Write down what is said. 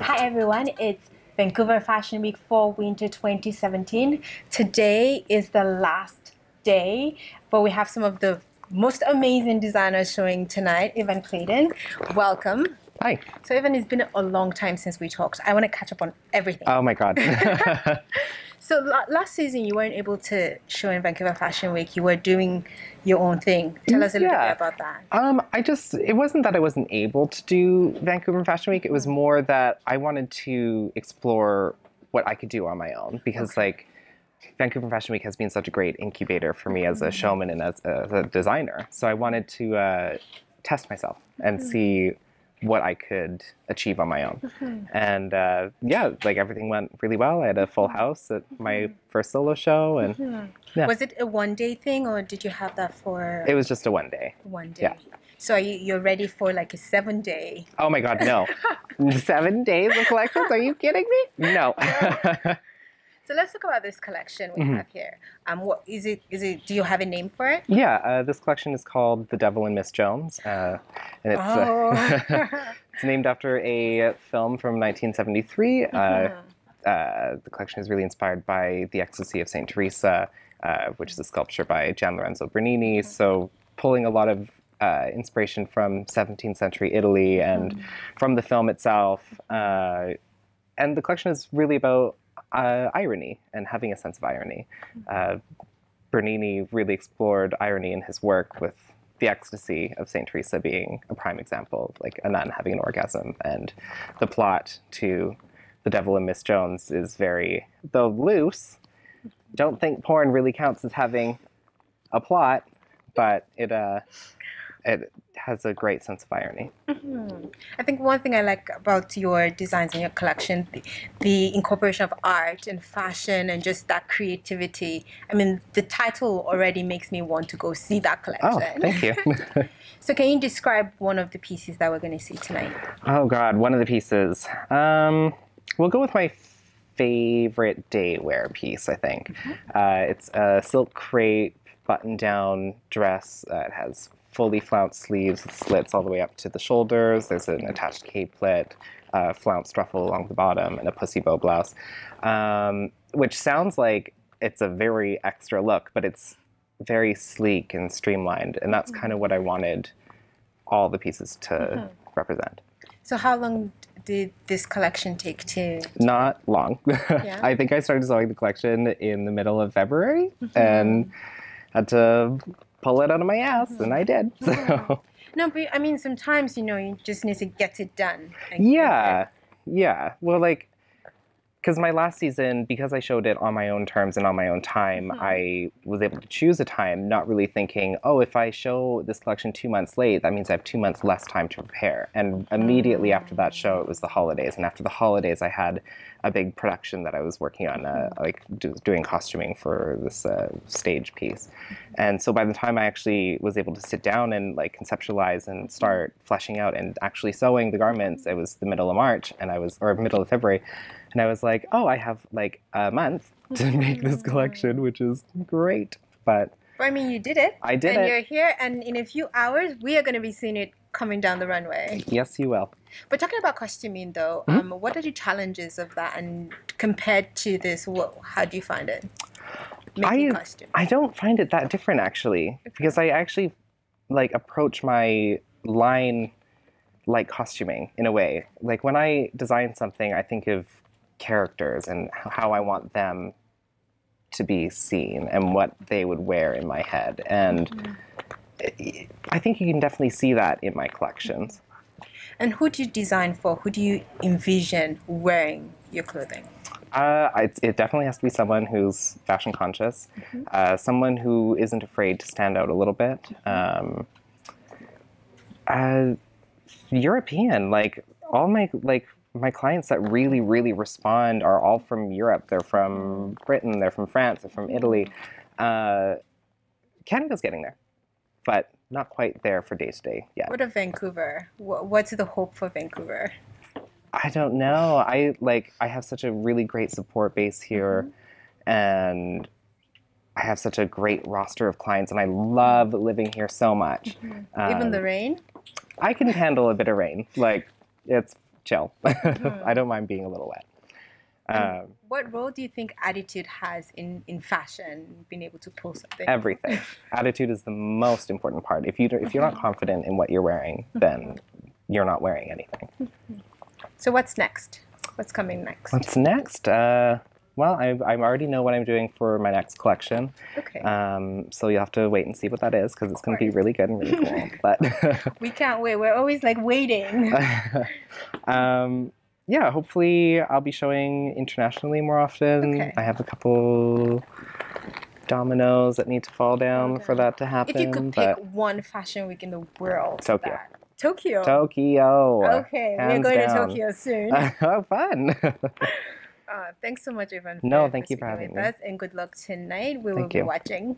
Hi everyone, it's Vancouver Fashion Week for Winter 2017. Today is the last day, but we have some of the most amazing designers showing tonight. Evan, Clayton, welcome. Hi. So Evan, it's been a long time since we talked. I want to catch up on everything. Oh my God. So last season you weren't able to show in Vancouver Fashion Week. You were doing your own thing. Tell us a little bit about that. It wasn't that I wasn't able to do Vancouver Fashion Week. It was more that I wanted to explore what I could do on my own because Vancouver Fashion Week has been such a great incubator for me as a showman and as a designer. So I wanted to test myself and see what I could achieve on my own. And everything went really well. I had a full house at my first solo show. And Was it a one-day thing or did you have that for... It was just a one day. One day. Yeah. So you're ready for like a 7-day? Oh my God, no. 7 days of collections? Are you kidding me? No. So let's talk about this collection we have here. What is it? Do you have a name for it? Yeah, this collection is called The Devil and Miss Jones, and it's it's named after a film from 1973. The collection is really inspired by the Ecstasy of Saint Teresa, which is a sculpture by Gian Lorenzo Bernini. So pulling a lot of inspiration from 17th century Italy and from the film itself, and the collection is really about irony and having a sense of irony. Bernini really explored irony in his work, with the Ecstasy of Saint Teresa being a prime example, like a nun having an orgasm. And the plot to The Devil and Miss Jones is very, though loose, don't think porn really counts as having a plot, but it has a great sense of irony. I think one thing I like about your designs and your collection, the incorporation of art and fashion and just that creativity. I mean, the title already makes me want to go see that collection. Oh, thank you. So can you describe one of the pieces that we're going to see tonight? Oh God, one of the pieces. We'll go with my favorite day wear piece, I think. It's a silk crepe button-down dress. It has fully flounced sleeves with slits all the way up to the shoulders. There's an attached capelet, flounced ruffle along the bottom, and a pussy bow blouse, which sounds like it's a very extra look, but it's very sleek and streamlined, and that's kind of what I wanted all the pieces to represent. So how long did this collection take to... Not long. Yeah. I think I started sewing the collection in the middle of February, and had to pull it out of my ass, and I did. So. No, but I mean, sometimes, you just need to get it done. Yeah. Well, because my last season, because I showed it on my own terms and on my own time, I was able to choose a time, not really thinking, oh, if I show this collection 2 months late, that means I have 2 months less time to prepare. And immediately after that show, it was the holidays. And after the holidays, I had a big production that I was working on, doing costuming for this stage piece. And so by the time I actually was able to sit down and conceptualize and start fleshing out and actually sewing the garments, it was the middle of March, or middle of February. And I was like, oh, I have a month to make this collection, which is great. But I mean, you did it. I did it. And you're here, and in a few hours, we are going to be seeing it coming down the runway. Yes, you will. But talking about costuming, though, what are the challenges of that? And compared to this, how do you find it? Making costumes? I don't find it that different, actually, because I actually approach my line like costuming in a way. Like when I design something, I think of characters and how I want them to be seen and what they would wear in my head. And I think you can definitely see that in my collections. And who do you design for? Who do you envision wearing your clothing? It definitely has to be someone who's fashion conscious, someone who isn't afraid to stand out a little bit. European, all my clients that really, really respond are all from Europe. They're from Britain, they're from France, they're from Italy. Canada's getting there, but not quite there for day-to-day yet. What of Vancouver? What's the hope for Vancouver? I don't know. I have such a really great support base here, and I have such a great roster of clients, and I love living here so much. Even the rain? I can handle a bit of rain. It's chill. I don't mind being a little wet. What role do you think attitude has in fashion, being able to pull something? Everything. Attitude is the most important part. If you're not confident in what you're wearing, then you're not wearing anything. So what's next? What's coming next? What's next? Well, I already know what I'm doing for my next collection. Okay. So you'll have to wait and see what that is, because it's going to be really good and really cool. But we can't wait. We're always like waiting. Yeah, hopefully I'll be showing internationally more often. Okay. I have a couple dominoes that need to fall down for that to happen. If you could pick one fashion week in the world. Tokyo. Tokyo. Tokyo. Okay, we're going to Tokyo soon. Oh, fun. Thanks so much, Ivan. No, thank you for having me. And good luck tonight. We will be watching.